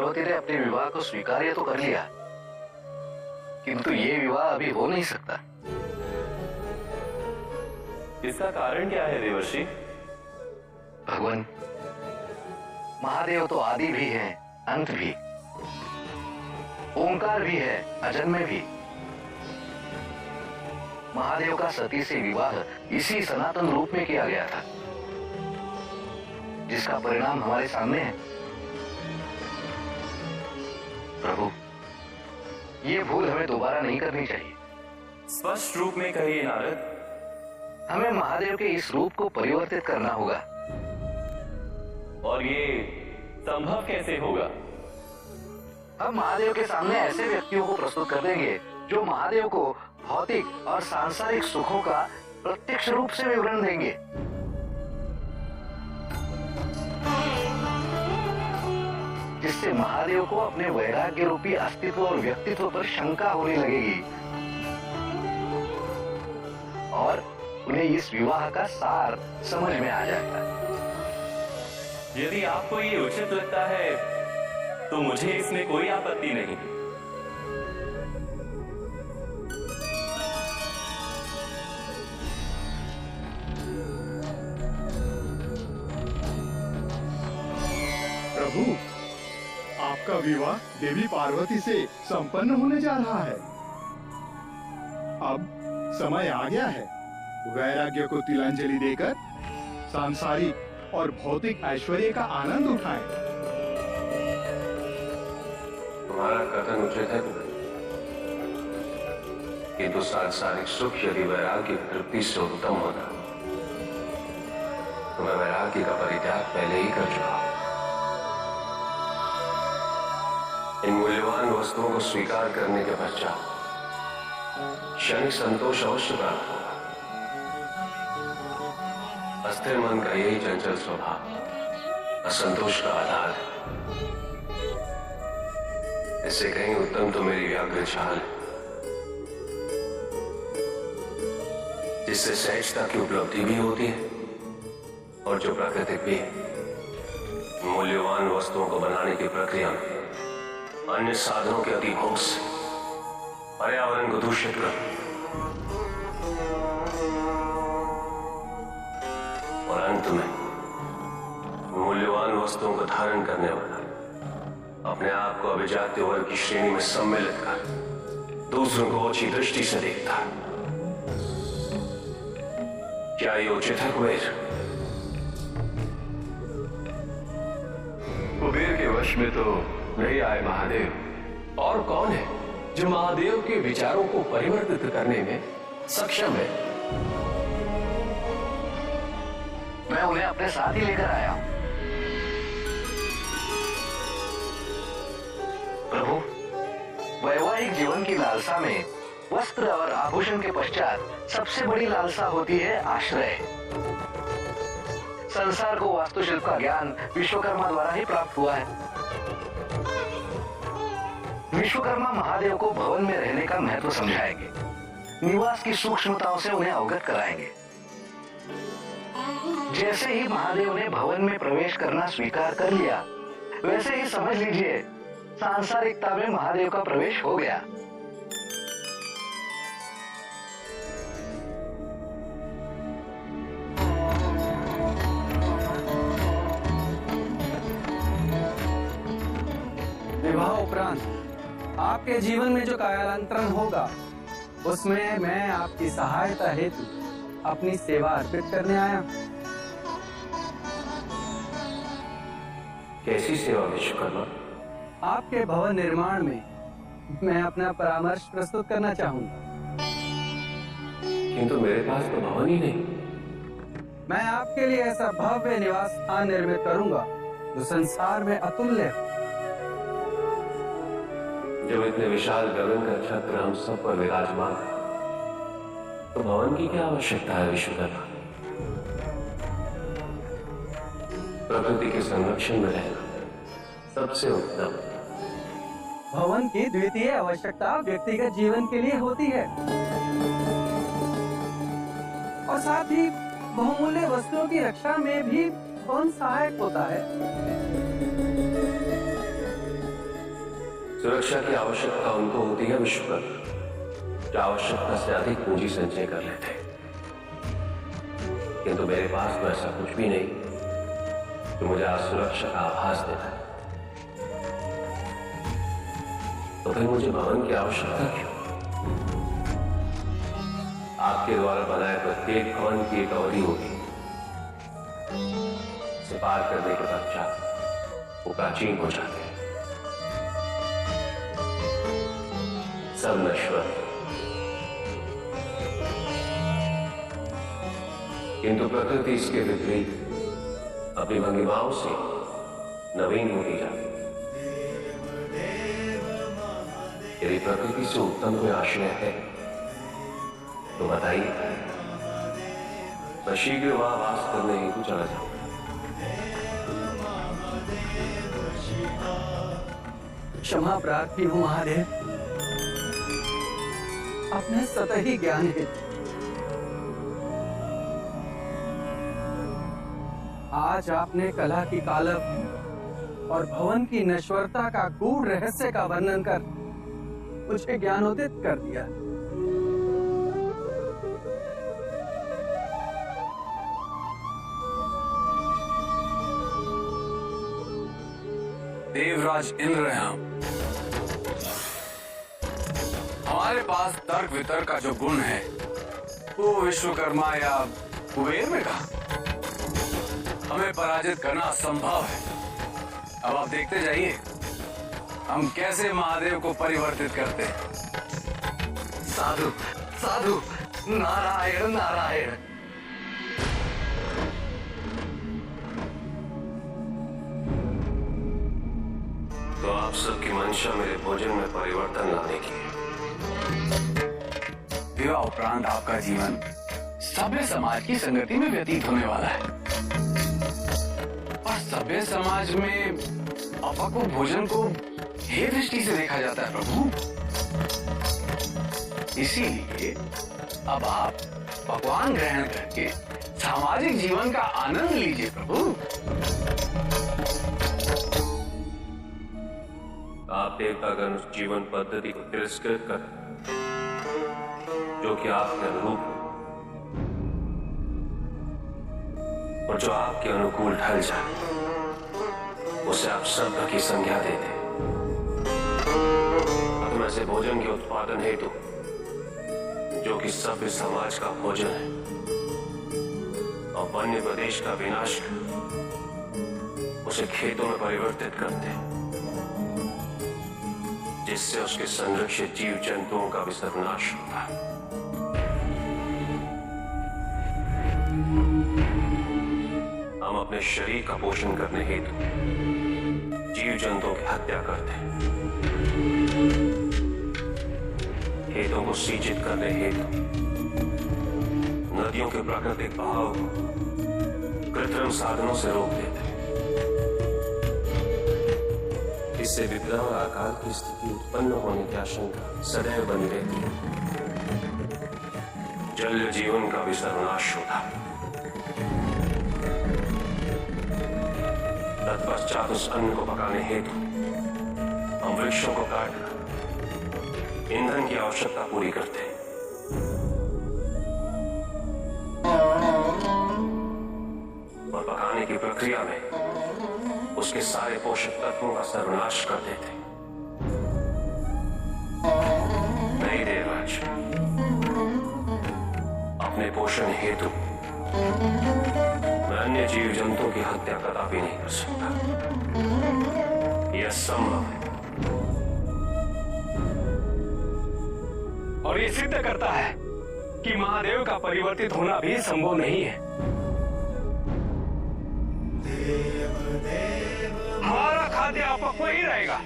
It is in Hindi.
पार्वती ने अपने विवाह को स्वीकार तो कर लिया, किंतु ये विवाह अभी हो नहीं सकता। इसका कारण क्या है देवर्षि? भगवान, महादेव तो आदि भी है, अंत भी, ओंकार भी है, अजन्मे भी। महादेव का सती से विवाह इसी सनातन रूप में किया गया था, जिसका परिणाम हमारे सामने है। प्रभु, ये भूल हमें दोबारा नहीं करनी चाहिए। स्पष्ट रूप में कहिए नारद। हमें महादेव के इस रूप को परिवर्तित करना होगा। और ये संभव कैसे होगा? हम महादेव के सामने ऐसे व्यक्तियों को प्रस्तुत कर देंगे जो महादेव को भौतिक और सांसारिक सुखों का प्रत्यक्ष रूप से विवरण देंगे। जिससे महादेव को अपने वैराग्य रूपी अस्तित्व और व्यक्तित्व पर शंका होने लगेगी और उन्हें इस विवाह का सार समझ में आ जाएगा। यदि आपको ये उचित लगता है तो मुझे इसमें कोई आपत्ति नहीं। प्रभु, आपका विवाह देवी पार्वती से संपन्न होने जा रहा है। अब समय आ गया है, वैराग्य को तिलांजलि देकर सांसारिक और भौतिक ऐश्वर्य का आनंद उठाएं। तुम्हारा कथन उचित है, किंतु सांसारिक सुख यदि वैराग्य की तृप्ति से उत्तम होता तो मैं वैराग्य का परित्याग पहले ही कर चुका। इन मूल्यवान वस्तुओं को स्वीकार करने के पश्चात क्षणिक संतोष अवश्य प्राप्त होगा। अस्थिर मन का यही चंचल स्वभाव असंतोष का आधार है। इससे कहीं उत्तम तो मेरी व्याघ्र चाल है, जिससे सहजता की उपलब्धि भी होती है और जो प्राकृतिक भी है। मूल्यवान वस्तुओं को बनाने की प्रक्रिया में अन्य साधनों के अतिभोग से पर्यावरण को दूषित कर और अंत में मूल्यवान वस्तुओं को धारण करने वाला अपने आप को अभिजात्य वर्ग की श्रेणी में सम्मिलित कर दूसरों को ओछी दृष्टि से देखता है। क्या ये उचित है कुबेर? कुबेर के वश में तो नहीं आए महादेव। और कौन है जो महादेव के विचारों को परिवर्तित करने में सक्षम है? मैं उन्हें अपने साथ ही लेकर आया हूं। प्रभु, वैवाहिक जीवन की लालसा में वस्त्र और आभूषण के पश्चात सबसे बड़ी लालसा होती है आश्रय। संसार को वास्तुशिल्प का ज्ञान विश्वकर्मा द्वारा ही प्राप्त हुआ है। विश्वकर्मा महादेव को भवन में रहने का महत्व समझाएंगे, निवास की सूक्ष्मताओं से उन्हें अवगत कराएंगे। जैसे ही महादेव ने भवन में प्रवेश करना स्वीकार कर लिया, वैसे ही समझ लीजिए सांसारिकता में महादेव का प्रवेश हो गया। विवाह उपरांत आपके जीवन में जो कालांतरण होगा, उसमें मैं आपकी सहायता हेतु अपनी सेवा अर्पित करने आया। कैसी सेवा विश्वकर्मा? आपके भवन निर्माण में मैं अपना परामर्श प्रस्तुत करना चाहूंगा। किंतु मेरे पास तो भवन ही नहीं। मैं आपके लिए ऐसा भव्य निवास स्थान निर्मित करूंगा जो संसार में अतुल्य हो। जब इतने विशाल गगन का छत्र हम सब पर विराजमान है, तो भवन की क्या आवश्यकता है विश्वकर्मा? प्रकृति के संरक्षण में रहना सबसे उत्तम। भवन की द्वितीय आवश्यकता व्यक्तिगत जीवन के लिए होती है और साथ ही बहुमूल्य वस्तुओं की रक्षा में भी भवन सहायक होता है। सुरक्षा की आवश्यकता उनको होती है विश्वकर्मा, जो आवश्यकता से अधिक पूंजी संचय कर लेते हैं। किंतु मेरे पास तो ऐसा कुछ भी नहीं जो मुझे आज सुरक्षा का आभास देता है। तो फिर मुझे भवन की आवश्यकता क्यों? आपके द्वारा बनाए प्रत्येक भवन की एक अवधि होगी, से पार करने के पश्चात वो प्राचीन हो जाते हैं, सब नश्वर। किंतु प्रकृति इसके विपरीत अपनी भंगिमाओं से नवीन होती जाती है। यदि प्रकृति से उत्तम कोई आश्रय है तो बताइए, मैं शीघ्र वहां वास करने हेतु चला जाऊंगा। क्षमा प्रार्थी हूँ महादेव, अपने सतही ज्ञान है। आज आपने कला की कालप और भवन की नश्वरता का गूढ़ रहस्य का वर्णन कर मुझे ज्ञानोदित कर दिया। देवराज इंद्र हैं हम। हमारे पास तर्क वितर्क का जो गुण है वो विश्वकर्मा या कुबेर में कहा। हमें पराजित करना असंभव है। अब आप देखते जाइए हम कैसे महादेव को परिवर्तित करते हैं। साधु साधु, नारायण नारायण। तो आप सबकी मंशा मेरे भोजन में परिवर्तन लाने की है। विवाह उपरांत आपका जीवन सभ्य समाज की संगति में व्यतीत होने वाला है, और सभ्य समाज में अपक्व भोजन को हे दृष्टि से देखा जाता है प्रभु। इसीलिए अब आप पकवान ग्रहण करके सामाजिक जीवन का आनंद लीजिए प्रभु। आप देवतागण उस जीवन पद्धति को तिरस्कृत कर जो कि आपके अनुरूप और जो आपके अनुकूल ढल जाए, उसे आप सभ्य की संज्ञा देते। अब ऐसे भोजन के उत्पादन हेतु जो कि सभ्य समाज का भोजन है और वन्य प्रदेश का विनाश कर उसे खेतों में परिवर्तित करते, जिससे उसके संरक्षित जीव जंतुओं का भी सर्वनाश होता है। हम अपने शरीर का पोषण करने हेतु जीव जंतुओं की हत्या करते हैं, खेतों को सिंचित करने हेतु नदियों के प्राकृतिक बहाव को कृत्रिम साधनों से रोक देते हैं। इससे विपदा और अकाल की स्थिति उत्पन्न होने की आशंका सदैव बनी रहती है। जल जीवन का भी सर्वनाश होता। तत्पश्चात उस अन्न को पकाने हेतु हम वृक्षों को काटकर ईंधन की आवश्यकता पूरी करते हैं। और पकाने की प्रक्रिया में उसके सारे पोषक तत्वों का सर्वनाश कर देते। नहीं देवराज, अपने पोषण हेतु मैं अन्य जीव जंतुओं की हत्या कदापि नहीं कर सकता। यह संभव है और ये सिद्ध करता है कि महादेव का परिवर्तित होना भी संभव नहीं है। हमारा खाद्य अपक्व ही रहेगा।